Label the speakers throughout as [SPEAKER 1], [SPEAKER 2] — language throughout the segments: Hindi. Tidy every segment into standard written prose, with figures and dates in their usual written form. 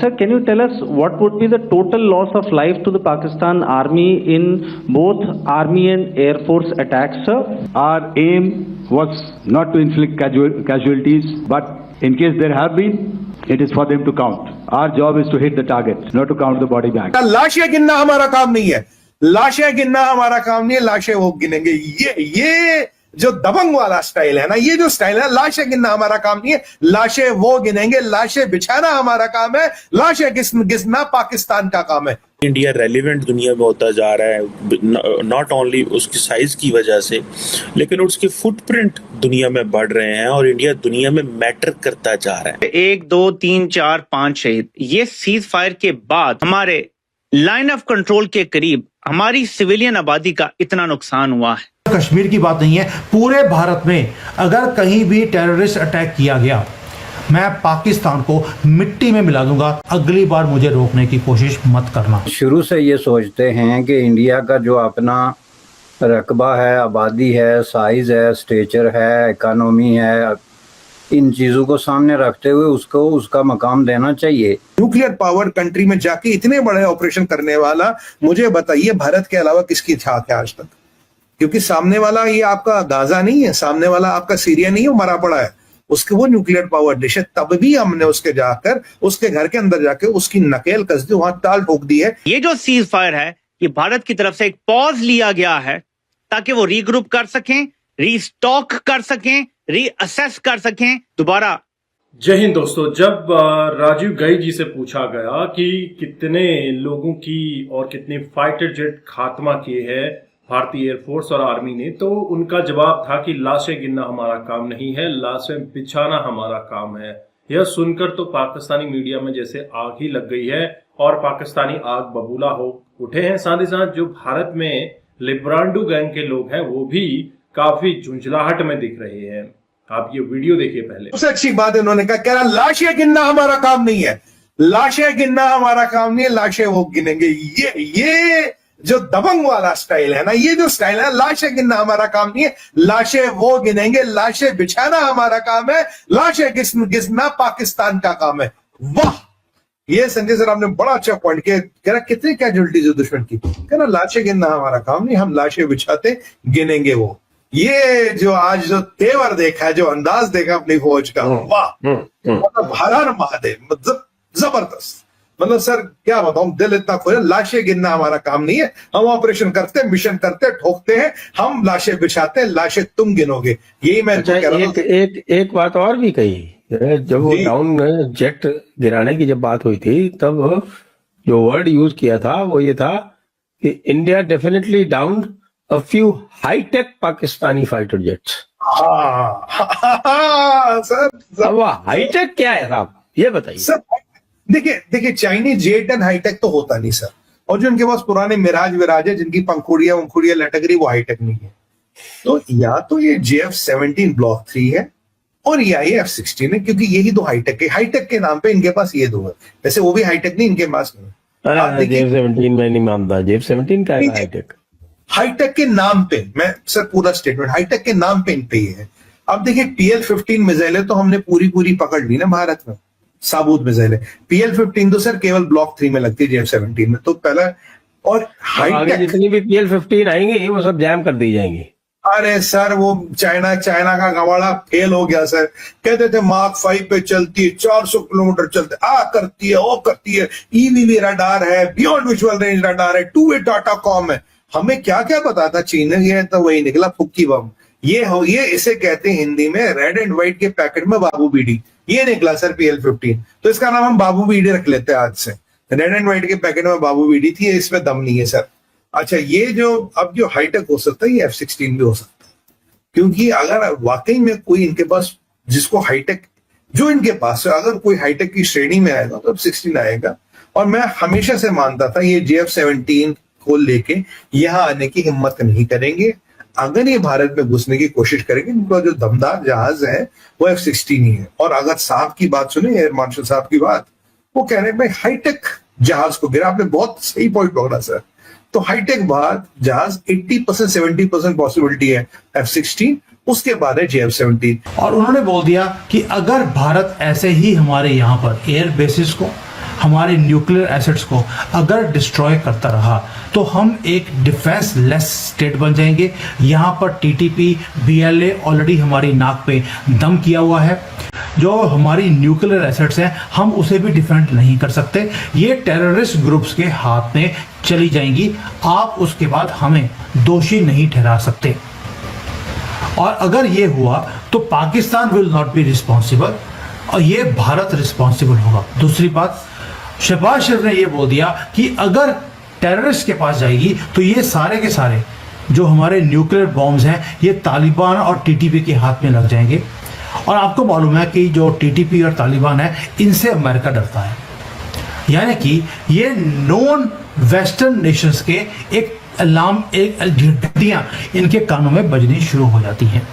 [SPEAKER 1] Sir, can you tell us what would be the total loss of life to the Pakistan Army in both Army and Air Force attacks, sir?
[SPEAKER 2] Our aim was not to inflict casualties, but in case there have been, it is for them to count. Our job is to hit the target, not to count the body bag.
[SPEAKER 3] लाशें गिनना हमारा काम नहीं है, लाशें गिनना हमारा काम नहीं है, लाशें वो गिनेंगे। ये जो दबंग वाला स्टाइल है ना, ये जो स्टाइल है, लाशें गिनना हमारा काम नहीं है, लाशें वो गिनेंगे, लाशें बिछाना हमारा काम है, लाशें गिनना पाकिस्तान का काम है।
[SPEAKER 4] इंडिया रेलिवेंट दुनिया में होता जा रहा है, नॉट ओनली उसकी साइज की वजह से, लेकिन उसके फुटप्रिंट दुनिया में बढ़ रहे हैं और इंडिया दुनिया में मैटर करता जा रहा है।
[SPEAKER 5] 1, 2, 3, 4, 5 शहीद। ये सीज फायर के बाद हमारे लाइन ऑफ कंट्रोल के करीब हमारी सिविलियन आबादी का इतना नुकसान हुआ है।
[SPEAKER 6] कश्मीर की बात नहीं है, पूरे भारत में अगर कहीं भी टेररिस्ट अटैक किया गया, मैं पाकिस्तान को मिट्टी में मिला दूंगा। अगली बार मुझे रोकने की कोशिश मत करना।
[SPEAKER 7] शुरू से ये सोचते हैं कि इंडिया का जो अपना रकबा है, आबादी है, साइज है, स्टेचर है, इकोनॉमी है, इन चीजों को सामने रखते हुए उसको उसका मकाम देना चाहिए।
[SPEAKER 3] न्यूक्लियर पावर कंट्री में जाके इतने बड़े ऑपरेशन करने वाला, मुझे बताइए भारत के अलावा किसकी छाक है आज तक? क्योंकि सामने वाला ये आपका गाजा नहीं है, सामने वाला आपका सीरिया नहीं है, वो मरा पड़ा है, उसके वो न्यूक्लियर पावर डिश है। तब भी हमने उसके जाकर उसके घर के अंदर जाके उसकी नकेल कस दी, वहां ताल ठोक दी है।
[SPEAKER 5] ये जो सीज फायर है, ये भारत की तरफ से एक पॉज लिया गया है ताकि वो रीग्रुप कर सकें, रीस्टॉक कर सकें, रीअसेस कर सकें दोबारा।
[SPEAKER 8] जय हिंद दोस्तों, जब राजीव गई जी से पूछा गया कि कितने लोगों की और कितने फाइटर जेट खात्मा किए हैं भारतीय एयरफोर्स और आर्मी ने, तो उनका जवाब था कि लाशें गिनना हमारा काम नहीं है, लाशें बिछाना हमारा काम है। यह सुनकर तो पाकिस्तानी मीडिया में जैसे आग ही लग गई है और पाकिस्तानी आग बबूला हो उठे हैं। साथ ही साथ जो भारत में लिब्रांडू गैंग के लोग हैं वो भी काफी झुंझलाहट में दिख रहे हैं। आप ये वीडियो देखिए पहले।
[SPEAKER 3] सबसे अच्छी बात उन्होंने कहा रहा लाशें गिनना हमारा काम नहीं है, लाशें गिनना हमारा काम नहीं है, लाशें वो गिनेंगे। ये जो दबंग वाला स्टाइल है ना, ये जो स्टाइल है, लाशें गिनना हमारा काम नहीं है, लाशें वो गिनेंगे, लाशें बिछाना हमारा काम है, लाशें गिनना पाकिस्तान का काम है। वाह, ये संजय सर आपने बड़ा अच्छा पॉइंट किया। कह रहा कितनी कैजुअलिटीज है दुश्मन की, कह रहा लाशें गिनना हमारा काम नहीं, हम लाशें बिछाते गिनेंगे वो। ये जो आज जो तेवर देखा है, जो अंदाज देखा अपनी फौज का, वाह, मतलब हर हर महादेव, मतलब जबरदस्त। मतलब सर क्या बताऊं, दिल इतना खुश है। लाशें गिनना हमारा काम नहीं है, हम ऑपरेशन करते, मिशन करते, ठोकते हैं, हम लाशें बिछाते हैं, लाशें तुम गिनोगे। यही मैं कह रहा हूं।
[SPEAKER 9] एक बात और भी कही, जब वो डाउन जेट गिराने की जब बात हुई थी, तब जो वर्ड यूज किया था वो ये था कि India definitely down a few hitech Pakistani fighter jets.
[SPEAKER 3] Sir
[SPEAKER 9] अब हाईटेक क्या है साहब, ये बताइए।
[SPEAKER 3] सर देखिए चाइनीज जेट एंड हाईटेक तो होता नहीं सर, और जो इनके पास पुराने मिराज विराज है, जिनकी पंखुड़ियां उंखुड़ियां लटक रही, वो हाईटेक नहीं है। तो या तो ये JF-17 ब्लॉक 3 है और या ये F-16 है, क्योंकि यही दो हाईटेक है। हाईटेक के नाम पे इनके पास ये दो है, वैसे वो भी हाईटेक नहीं, इनके पास नहीं।
[SPEAKER 9] JF-17 मैं नहीं मानता, JF-17 का है हाईटेक।
[SPEAKER 3] हाईटेक के नाम पे, मैं सर पूरा स्टेटमेंट, हाईटेक के नाम पे इन पे ये है। अब देखिए PL-15 मिसाइलें तो हमने पूरी पकड़ ली ना भारत में, साबुत मिसाइलें। PL-15 तो सर केवल ब्लॉक 3 में लगती है, JF-17 में तो पहला। और हाईटेक
[SPEAKER 9] जितनी भी PL-15 आएंगे वो सब जैम कर दी जाएंगी।
[SPEAKER 3] अरे सर वो चाइना का गवाड़ा फेल हो गया सर। कहते थे मार्क 5 पे चलती है, 400 किलोमीटर चलते, करती है, वो करती है, EVV रडार है, बियॉन्ड विजुअल रेंज रडार है, 2-वे डाटा कॉम है। हमें क्या क्या पता था, चीन है तो वही निकला फुक्की बम। ये इसे कहते हैं हिंदी में रेड एंड व्हाइट के पैकेट में बाबू बीडी, ये निकला सर PL-15। तो इसका नाम हम बाबू बीडी रख लेते हैं आज से। रेड एंड व्हाइट के पैकेट में बाबू बीडी थी, इसमें दम नहीं है सर। अच्छा, ये जो अब जो हाईटेक हो सकता है, ये F-16 भी हो सकता है, क्योंकि अगर वाकई में कोई इनके पास जिसको हाईटेक, जो इनके पास है, अगर कोई हाईटेक की श्रेणी में आएगा तो F-16 आएगा। और मैं हमेशा से मानता था ये JF-17 को लेके यहां आने की हिम्मत नहीं करेंगे। अगर ये भारत में घुसने की कोशिश करेंगे, उनका जो दमदार जहाज है वो F-16 ही है। और अगर साहब की बात सुने, एयर मार्शल साहब की बात, वो कह रहे हैं भाई हाईटेक जहाज को गिरा। आपने बहुत सही पॉइंट पकड़ा सर। तो हाईटेक बाद जहाज 80% 70% पॉसिबिलिटी है F-16, उसके बाद है JF-17।
[SPEAKER 6] और उन्होंने बोल दिया कि अगर भारत ऐसे ही हमारे यहाँ पर एयर बेसिस को हमारे न्यूक्लियर एसेट्स को अगर डिस्ट्रॉय करता रहा तो हम एक डिफेंस लेस स्टेट बन जाएंगे। यहाँ पर टीटीपी बीएलए ऑलरेडी हमारी नाक पे दम किया हुआ है। जो हमारी न्यूक्लियर एसेट्स हैं हम उसे भी डिफेंड नहीं कर सकते, ये टेररिस्ट ग्रुप्स के हाथ में चली जाएंगी। आप उसके बाद हमें दोषी नहीं ठहरा सकते, और अगर ये हुआ तो Pakistan will not be responsible और ये भारत रिस्पॉन्सिबल होगा। दूसरी बात, शहबाज शरीफ ने ये बोल दिया कि अगर टेररिस्ट के पास जाएगी तो ये सारे के सारे जो हमारे न्यूक्लियर बॉम्ब्स हैं ये तालिबान और टीटीपी के हाथ में लग जाएंगे। और आपको मालूम है कि जो टीटीपी और तालिबान है इनसे अमेरिका डरता है, यानी कि ये नॉन वेस्टर्न नेशंस के एक अलार्म, एक घंटियां इनके कानों में बजनी शुरू हो जाती हैं।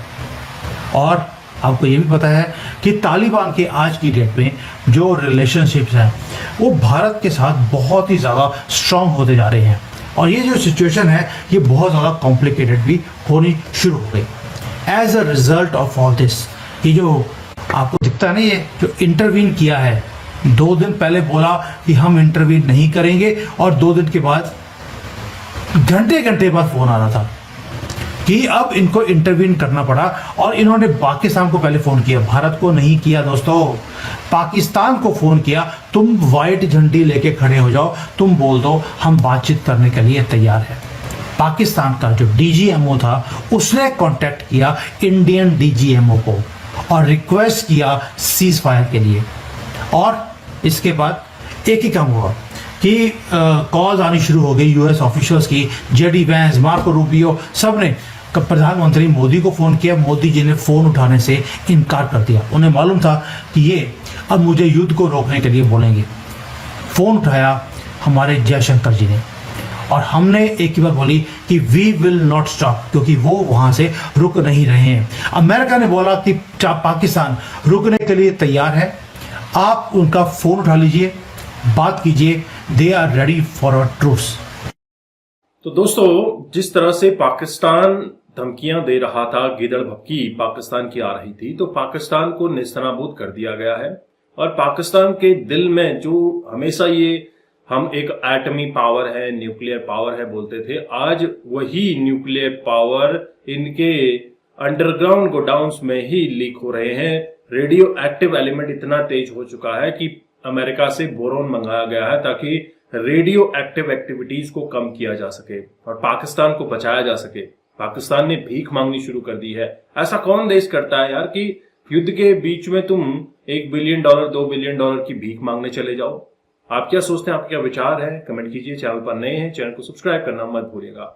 [SPEAKER 6] और आपको ये भी पता है कि तालिबान के आज की डेट में जो रिलेशनशिप्स हैं वो भारत के साथ बहुत ही ज़्यादा स्ट्रांग होते जा रहे हैं, और ये जो सिचुएशन है ये बहुत ज़्यादा कॉम्प्लिकेटेड भी होनी शुरू हो गई। As a result of all this, ये जो आपको दिखता नहीं है जो इंटरवीन किया है, 2 दिन पहले बोला कि हम इंटरवीन नहीं करेंगे और 2 दिन के बाद घंटे घंटे बाद फोन आ रहा था कि अब इनको इंटरवीन करना पड़ा। और इन्होंने पाकिस्तान को पहले फोन किया, भारत को नहीं किया दोस्तों, पाकिस्तान को फोन किया। तुम व्हाइट झंडी लेके खड़े हो जाओ, तुम बोल दो हम बातचीत करने के लिए तैयार है। पाकिस्तान का जो डीजीएमओ था उसने कांटेक्ट किया इंडियन डीजीएमओ को और रिक्वेस्ट किया सीज फायर के लिए। और इसके बाद एक ही काम हुआ कि कॉल्स आनी शुरू हो गई यूएस ऑफिशियल्स की, जेडी वैंस, मार्को रूबियो, सब ने प्रधानमंत्री मोदी को फ़ोन किया। मोदी जी ने फ़ोन उठाने से इनकार कर दिया। उन्हें मालूम था कि ये अब मुझे युद्ध को रोकने के लिए बोलेंगे। फ़ोन उठाया हमारे जयशंकर जी ने, और हमने एक ही बात बोली कि वी विल नॉट स्टॉप, क्योंकि वो वहाँ से रुक नहीं रहे हैं। अमेरिका ने बोला कि पाकिस्तान रुकने के लिए तैयार है, आप उनका फ़ोन उठा लीजिए, बात कीजिए, they are ready for a truce.
[SPEAKER 8] तो दोस्तों, जिस तरह से पाकिस्तान धमकियां दे रहा था, गिदड़ भक्की पाकिस्तान की आ रही थी, तो पाकिस्तान को नेस्तनाबूद कर दिया गया है। और पाकिस्तान के दिल में जो हमेशा ये हम एक एटमी पावर है, न्यूक्लियर पावर है बोलते थे, आज वही न्यूक्लियर पावर इनके अंडरग्राउंड गोडाउन्स में ही लीक हो रहे हैं। रेडियो एक्टिव एलिमेंट इतना तेज हो चुका है कि अमेरिका से बोरोन मंगाया गया है ताकि रेडियो एक्टिव एक्टिविटीज को कम किया जा सके और पाकिस्तान को बचाया जा सके। पाकिस्तान ने भीख मांगनी शुरू कर दी है। ऐसा कौन देश करता है यार कि युद्ध के बीच में तुम $1 बिलियन, $2 बिलियन की भीख मांगने चले जाओ। आप क्या सोचते हैं, आपके क्या विचार है? कमेंट कीजिए। चैनल पर नए हैं, चैनल को सब्सक्राइब करना मत भूलिएगा।